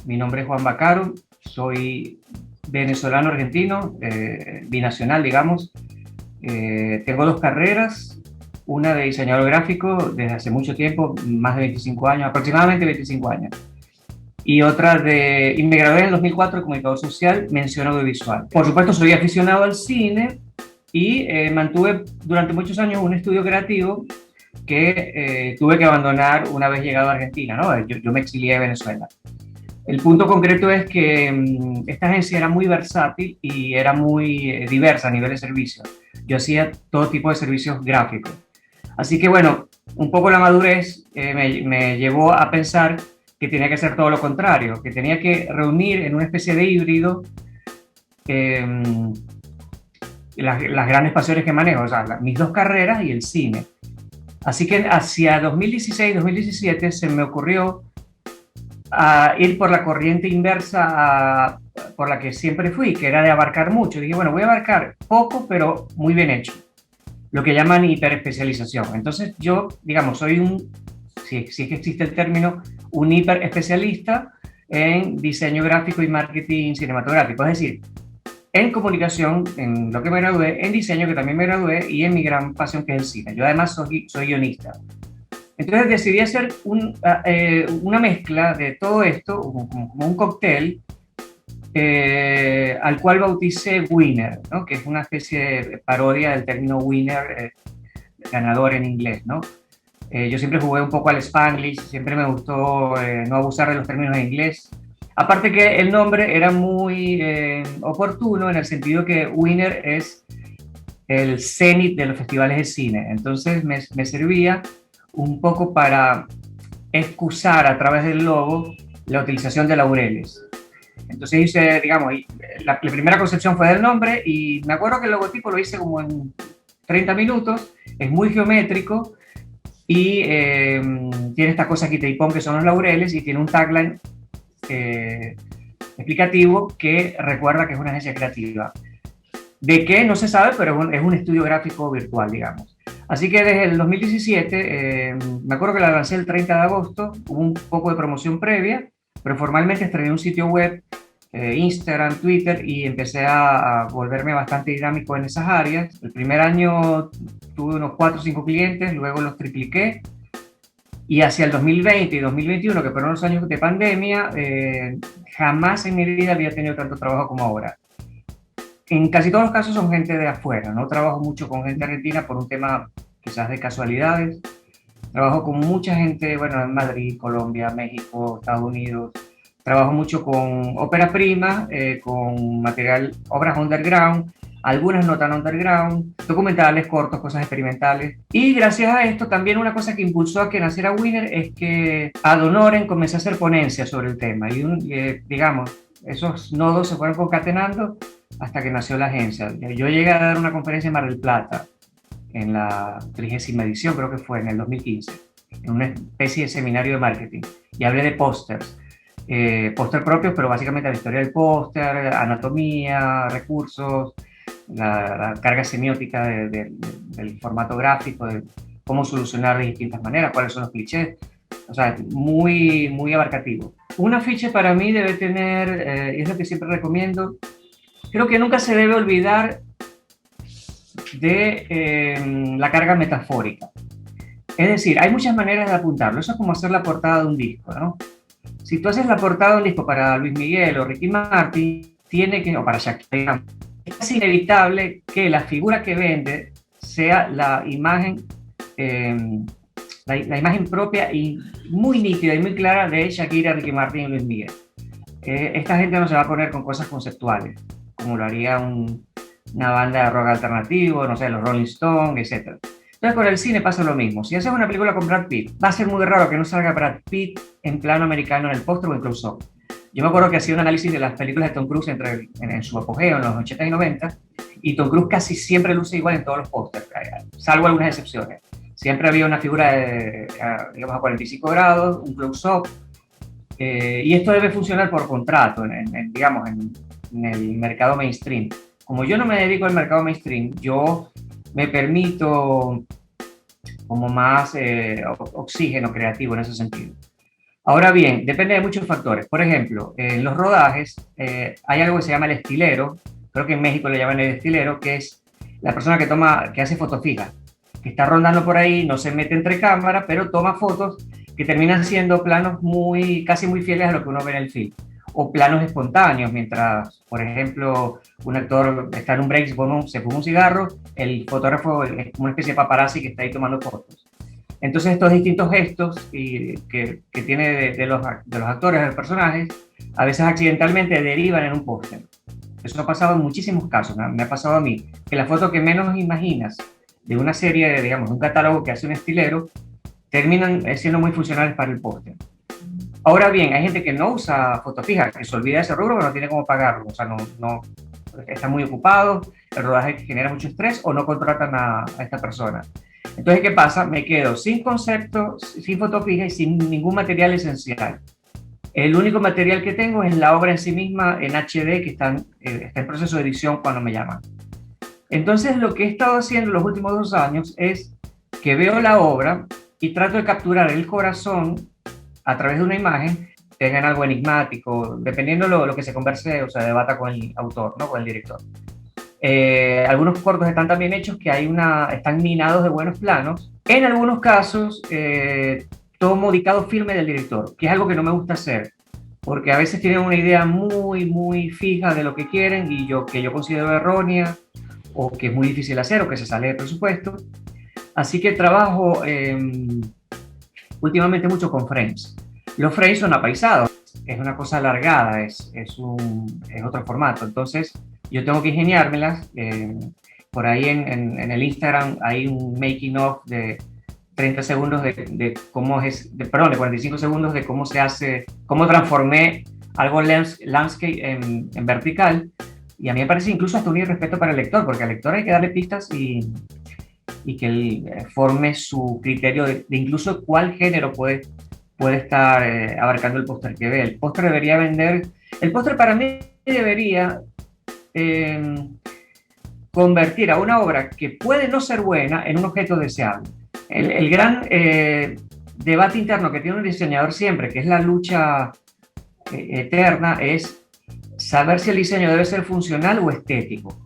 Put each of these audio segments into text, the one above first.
Mi nombre es Juan Bacaro, soy venezolano-argentino, binacional, digamos. Tengo dos carreras, una de diseñador gráfico desde hace mucho tiempo, más de 25 años, aproximadamente 25 años. Y otra y me gradué en el 2004 de comunicador social, mención audiovisual. Por supuesto, soy aficionado al cine y mantuve durante muchos años un estudio creativo que tuve que abandonar una vez llegado a Argentina, ¿no? Yo me exilié de Venezuela. El punto concreto es que esta agencia era muy versátil y era muy diversa a nivel de servicios. Yo hacía todo tipo de servicios gráficos. Así que bueno, un poco la madurez me llevó a pensar que tenía que hacer todo lo contrario, que tenía que reunir en una especie de híbrido eh, las grandes pasiones que manejo, o sea, mis dos carreras y el cine. Así que hacia 2016-2017 se me ocurrió a ir por la corriente inversa por la que siempre fui, que era de abarcar mucho. Dije, bueno, voy a abarcar poco, pero muy bien hecho. Lo que llaman hiperespecialización. Entonces yo, digamos, soy si es que existe el término, un hiperespecialista en diseño gráfico y marketing cinematográfico. Es decir, en comunicación, en lo que me gradué, en diseño, que también me gradué, y en mi gran pasión, que es el cine. Yo además soy guionista. Entonces decidí hacer una mezcla de todo esto, como un cóctel, al cual bauticé Winner, ¿no? Que es una especie de parodia del término winner, ganador en inglés, ¿no? Yo siempre jugué un poco al Spanglish, siempre me gustó no abusar de los términos en inglés. Aparte que el nombre era muy oportuno en el sentido que Winner es el cenit de los festivales de cine. Entonces me servía un poco para excusar a través del logo la utilización de laureles. Entonces hice, digamos, la primera concepción fue del nombre y me acuerdo que el logotipo lo hice como en 30 minutos, es muy geométrico y tiene esta cosa quita y pon que son los laureles y tiene un tagline explicativo que recuerda que es una agencia creativa. ¿De qué? No se sabe, pero es un estudio gráfico virtual, digamos. Así que desde el 2017, me acuerdo que la lancé el 30 de agosto, hubo un poco de promoción previa, pero formalmente estrené un sitio web, Instagram, Twitter, y empecé a volverme bastante dinámico en esas áreas. El primer año tuve unos 4 o 5 clientes, luego los tripliqué, y hacia el 2020 y 2021, que fueron los años de pandemia, jamás en mi vida había tenido tanto trabajo como ahora. En casi todos los casos son gente de afuera, no trabajo mucho con gente argentina por un tema quizás de casualidades. Trabajo con mucha gente, bueno, en Madrid, Colombia, México, Estados Unidos. Trabajo mucho con ópera prima, con material, obras underground, algunas no tan underground, documentales, cortos, cosas experimentales. Y gracias a esto también una cosa que impulsó a que naciera Winner es que ad honorem comencé a hacer ponencias sobre el tema y digamos, esos nodos se fueron concatenando hasta que nació la agencia. Yo llegué a dar una conferencia en Mar del Plata, en la 30ª edición, creo que fue en el 2015, en una especie de seminario de marketing, y hablé de pósters, póster propios, pero básicamente la historia del póster, anatomía, recursos, la carga semiótica del formato gráfico, de cómo solucionar de distintas maneras, cuáles son los clichés, o sea, muy, muy abarcativo. Un afiche para mí debe tener, y es lo que siempre recomiendo, creo que nunca se debe olvidar de la carga metafórica. Es decir, hay muchas maneras de apuntarlo. Eso es como hacer la portada de un disco, ¿no? Si tú haces la portada de un disco para Luis Miguel o Ricky Martin, o para Shakira, es inevitable que la figura que vende sea la imagen, la imagen propia y muy nítida y muy clara de Shakira, Ricky Martin y Luis Miguel. Esta gente no se va a poner con cosas conceptuales, como lo haría una banda de rock alternativo, no sé, los Rolling Stones, etc. Entonces con el cine pasa lo mismo. Si haces una película con Brad Pitt, va a ser muy raro que no salga Brad Pitt en plano americano en el póster o en close-up. Yo me acuerdo que hacía un análisis de las películas de Tom Cruise en su apogeo, en los 80 y 90, y Tom Cruise casi siempre luce igual en todos los pósters, salvo algunas excepciones. Siempre había una figura digamos, a 45 grados, un close-up, y esto debe funcionar por contrato, digamos, en el mercado mainstream. Como yo no me dedico al mercado mainstream, yo me permito como más oxígeno creativo en ese sentido. Ahora bien, depende de muchos factores. Por ejemplo, en los rodajes hay algo que se llama el estilero, creo que en México le llaman el estilero, que es la persona que toma, que hace fotos fijas, que está rondando por ahí, no se mete entre cámaras, pero toma fotos que terminan siendo planos muy, casi muy fieles a lo que uno ve en el film. O planos espontáneos, mientras, por ejemplo, un actor está en un break, se fuma un cigarro, el fotógrafo es como una especie de paparazzi que está ahí tomando fotos. Entonces estos distintos gestos que tiene de los actores, de los personajes, a veces accidentalmente derivan en un póster. Eso ha pasado en muchísimos casos, me ha pasado a mí, que la foto que menos imaginas de una serie, digamos, de un catálogo que hace un estilero, terminan siendo muy funcionales para el póster. Ahora bien, hay gente que no usa foto fija, que se olvida de ese rubro, pero no tiene cómo pagarlo, o sea, no está muy ocupado, el rodaje genera mucho estrés o no contratan a esta persona. Entonces, ¿qué pasa? Me quedo sin concepto, sin foto fija y sin ningún material esencial. El único material que tengo es la obra en sí misma en HD que está en proceso de edición cuando me llaman. Entonces, lo que he estado haciendo los últimos 2 años es que veo la obra y trato de capturar el corazón a través de una imagen, tengan algo enigmático, dependiendo lo que se converse o se debata con el autor, ¿no? Con el director. Algunos cortos están tan bien hechos que están minados de buenos planos. En algunos casos, tomo dictado firme del director, que es algo que no me gusta hacer, porque a veces tienen una idea muy, muy fija de lo que quieren y que yo considero errónea, o que es muy difícil hacer, o que se sale del presupuesto. Así que trabajo últimamente mucho con frames. Los frames son apaisados, es una cosa alargada, es otro formato. Entonces, yo tengo que ingeniármelas. Por ahí en el Instagram hay un making of de 30 segundos de cómo perdón, de 45 segundos de cómo se hace, cómo transformé algo landscape en vertical. Y a mí me parece incluso hasta un irrespeto para el lector, porque al lector hay que darle pistas y que él forme su criterio de incluso cuál género puede estar abarcando el póster que ve. El póster para mí debería convertir a una obra que puede no ser buena en un objeto deseable. El gran debate interno que tiene un diseñador siempre, que es la lucha eterna, es saber si el diseño debe ser funcional o estético.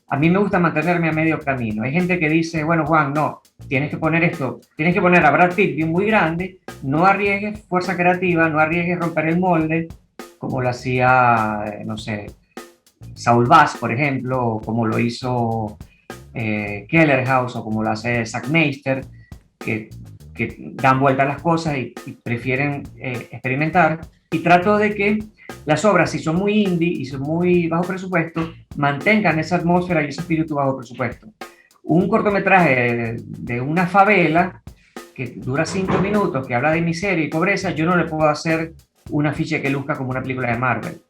A mí me gusta mantenerme a medio camino. Hay gente que dice, bueno, Juan, no, tienes que poner esto, tienes que poner a Brad Pitt bien muy grande, no arriesgues fuerza creativa, no arriesgues romper el molde, como lo hacía, no sé, Saul Bass, por ejemplo, o como lo hizo Kellerhaus, o como lo hace Zack Meister, que dan vuelta a las cosas y prefieren experimentar. Y trato de que las obras, si son muy indie y son muy bajo presupuesto, mantengan esa atmósfera y ese espíritu bajo presupuesto. Un cortometraje de una favela que dura 5 minutos, que habla de miseria y pobreza, yo no le puedo hacer un afiche que luzca como una película de Marvel.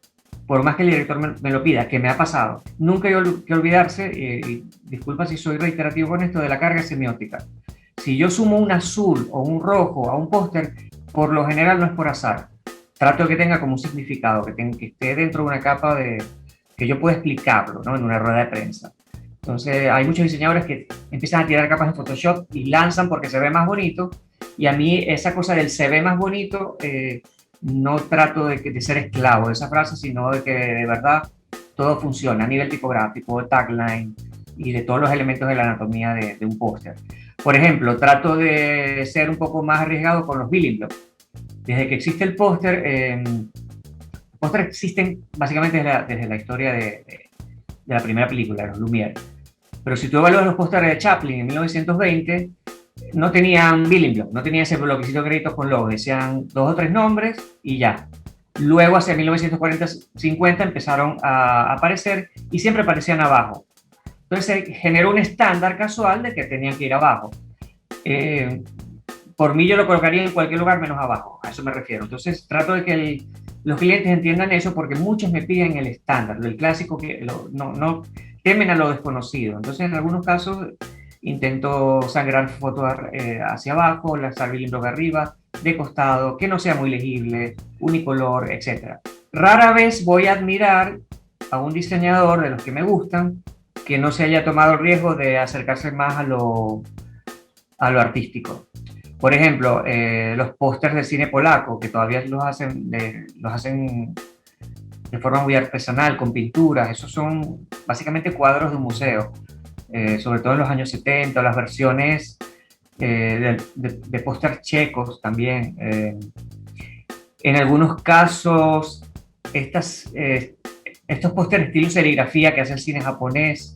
Por más que el director me lo pida, que me ha pasado. Nunca hay que olvidarse, y disculpa si soy reiterativo con esto, de la carga semiótica. Si yo sumo un azul o un rojo a un póster, por lo general no es por azar. Trato de que tenga como un significado, que esté dentro de una capa que yo pueda explicarlo, ¿no? En una rueda de prensa. Entonces, hay muchos diseñadores que empiezan a tirar capas de Photoshop y lanzan porque se ve más bonito. Y a mí esa cosa del se ve más bonito, no trato de ser esclavo de esa frase, sino de que de verdad todo funciona a nivel tipográfico, tagline y de todos los elementos de la anatomía de un póster. Por ejemplo, trato de ser un poco más arriesgado con los building blocks. Desde que existe el póster, los pósteres existen básicamente desde la historia de la primera película, de los Lumière. Pero si tú evalúas los pósteres de Chaplin en 1920, no tenían building block, no tenía ese bloquecito de créditos con logos, decían 2 o 3 nombres y ya. Luego, hacia 1940-50, empezaron a aparecer y siempre aparecían abajo. Entonces se generó un estándar casual de que tenían que ir abajo. Por mí yo lo colocaría en cualquier lugar menos abajo, a eso me refiero. Entonces trato de que los clientes entiendan eso, porque muchos me piden el estándar, el clásico, que no temen a lo desconocido. Entonces en algunos casos intento sangrar fotos hacia abajo, lanzar bilingüe arriba, de costado, que no sea muy legible, unicolor, etc. Rara vez voy a admirar a un diseñador de los que me gustan que no se haya tomado el riesgo de acercarse más a lo artístico. Por ejemplo, los pósters de cine polaco, que todavía los hacen de forma muy artesanal, con pinturas, esos son básicamente cuadros de un museo, sobre todo en los años 70, las versiones de pósters checos también. En algunos casos, estos pósteres estilo serigrafía que hace el cine japonés.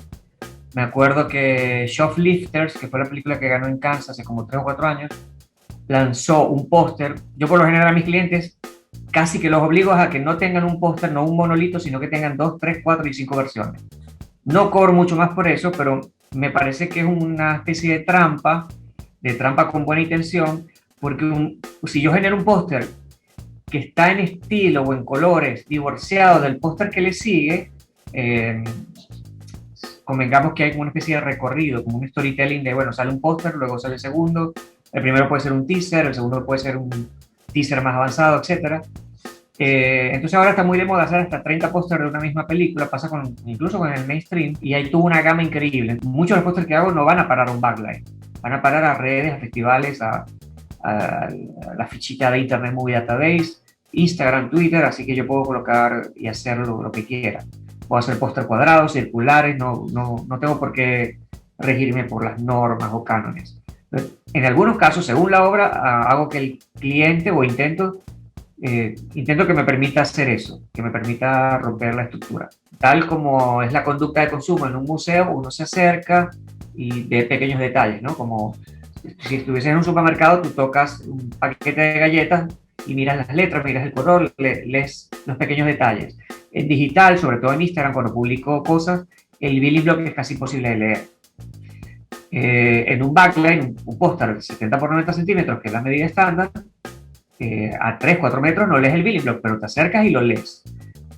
Me acuerdo que Shoplifters, que fue la película que ganó en Cannes hace como 3 o 4 años, lanzó un póster. Yo por lo general a mis clientes casi que los obligo a que no tengan un póster, no un monolito, sino que tengan 2, 3, 4 y 5 versiones. No cobro mucho más por eso, pero me parece que es una especie de trampa con buena intención, porque si yo genero un póster que está en estilo o en colores divorciado del póster que le sigue, eh, convengamos que hay como una especie de recorrido, como un storytelling de, bueno, sale un póster, luego sale el segundo, el primero puede ser un teaser, el segundo puede ser un teaser más avanzado, etc. Entonces ahora está muy de moda hacer hasta 30 pósteres de una misma película, pasa incluso con el mainstream, y ahí tuvo una gama increíble. Muchos de los pósteres que hago no van a parar a un backlight, van a parar a redes, a festivales, a la fichita de Internet Movie Database, Instagram, Twitter, así que yo puedo colocar y hacer lo que quiera. Puedo hacer póster cuadrados, circulares, no tengo por qué regirme por las normas o cánones. En algunos casos, según la obra, hago que el cliente o intento que me permita hacer eso, que me permita romper la estructura. Tal como es la conducta de consumo en un museo, uno se acerca y ve pequeños detalles, ¿no? Como si estuvieses en un supermercado, tú tocas un paquete de galletas y miras las letras, miras el color, lees los pequeños detalles. En digital, sobre todo en Instagram, cuando publico cosas, el building block es casi imposible de leer. En un backline, un póster de 70 por 90 centímetros, que es la medida estándar, a 3, 4 metros no lees el building block, pero te acercas y lo lees.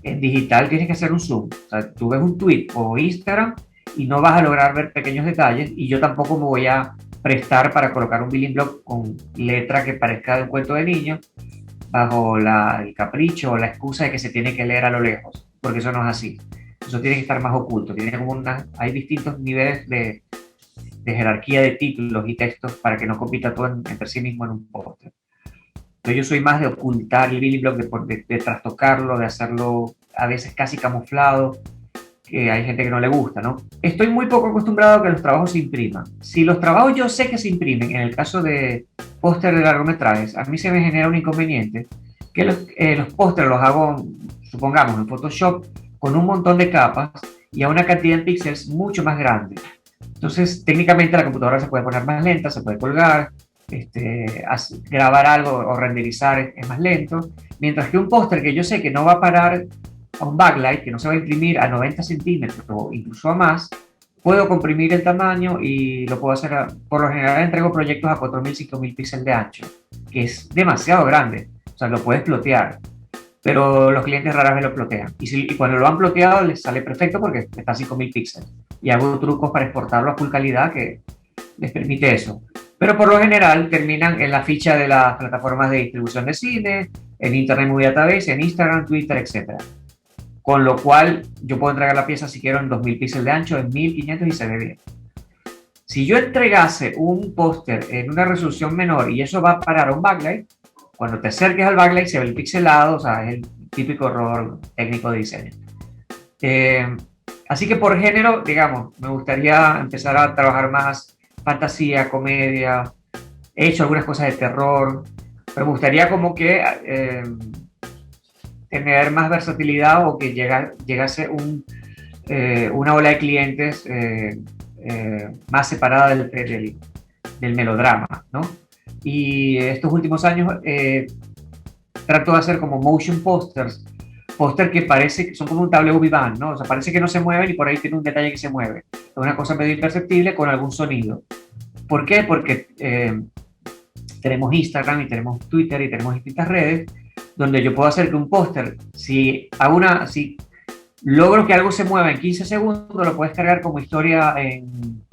En digital tienes que hacer un zoom. O sea, tú ves un tweet o Instagram y no vas a lograr ver pequeños detalles, y yo tampoco me voy a prestar para colocar un building block con letra que parezca de un cuento de niño, bajo el capricho o la excusa de que se tiene que leer a lo lejos, porque eso no es así. Eso tiene que estar más oculto. Hay distintos niveles de jerarquía de títulos y textos para que no compita todo entre sí mismo en un póster. Entonces yo soy más de ocultar el building block, de trastocarlo, de hacerlo a veces casi camuflado, que hay gente que no le gusta, ¿no? Estoy muy poco acostumbrado a que los trabajos se impriman. Si los trabajos yo sé que se imprimen, en el caso de póster de largometrajes, a mí se me genera un inconveniente, que los pósteres los hago, supongamos, en Photoshop, con un montón de capas y a una cantidad de píxeles mucho más grande. Entonces, técnicamente la computadora se puede poner más lenta, se puede colgar, grabar algo o renderizar es más lento, mientras que un póster que yo sé que no va a parar a un backlight, que no se va a imprimir a 90 centímetros o incluso a más, puedo comprimir el tamaño y lo puedo hacer. Por lo general entrego proyectos a 4000, 5000 píxeles de ancho, que es demasiado grande, o sea, lo puedes plotear, pero los clientes rara vez lo plotean, y cuando lo han ploteado les sale perfecto porque está a 5000 píxeles, y hago trucos para exportarlo a full calidad que les permite eso. Pero por lo general terminan en la ficha de las plataformas de distribución de cine, en Internet Movie Database, en Instagram, Twitter, etc. Con lo cual yo puedo entregar la pieza si quiero en 2000 píxeles de ancho, en 1500, y se ve bien. Si yo entregase un póster en una resolución menor y eso va a parar a un backlight, cuando te acerques al backlight se ve el pixelado, o sea, es el típico error técnico de diseño. Así que por género, digamos, me gustaría empezar a trabajar más fantasía, comedia. He hecho algunas cosas de terror, pero me gustaría como que tener más versatilidad, o que llegase una ola de clientes más separada del melodrama, ¿no? Y estos últimos años trato de hacer como motion posters, póster que parece que son como un tablero vivant, ¿no? O sea, parece que no se mueven y por ahí tiene un detalle que se mueve. Es una cosa medio imperceptible con algún sonido. ¿Por qué? Porque tenemos Instagram y tenemos Twitter y tenemos distintas redes donde yo puedo hacer que un póster, si logro que algo se mueva en 15 segundos, lo puedes cargar como historia en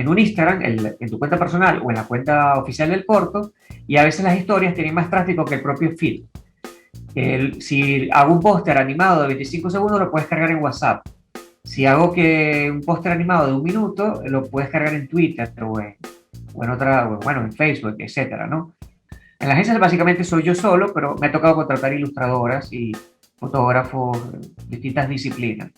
un Instagram, en tu cuenta personal o en la cuenta oficial del corto, y a veces las historias tienen más tráfico que el propio feed. Si hago un póster animado de 25 segundos, lo puedes cargar en WhatsApp. Si hago que un póster animado de 1 minuto, lo puedes cargar en Twitter o o en otra, bueno, en Facebook, etcétera, ¿no? En la agencia básicamente soy yo solo, pero me ha tocado contratar ilustradoras y fotógrafos de distintas disciplinas.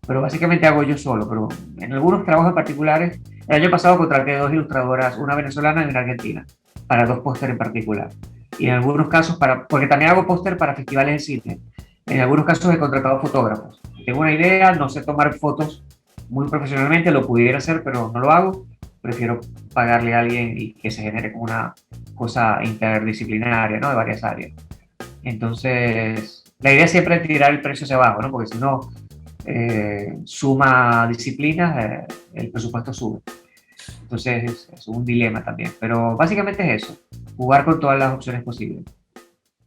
Pero básicamente hago yo solo, pero en algunos trabajos particulares, el año pasado contraté dos ilustradoras, una venezolana y una argentina, para dos pósteres en particular. Y en algunos casos, porque también hago póster para festivales de cine, en algunos casos he contratado fotógrafos. Tengo una idea, no sé tomar fotos muy profesionalmente, lo pudiera hacer, pero no lo hago. Prefiero pagarle a alguien y que se genere como una cosa interdisciplinaria, ¿no? De varias áreas. Entonces, la idea siempre es tirar el precio hacia abajo, ¿no? Porque si no suma disciplinas, el presupuesto sube. Entonces, es un dilema también. Pero básicamente es eso, jugar con todas las opciones posibles.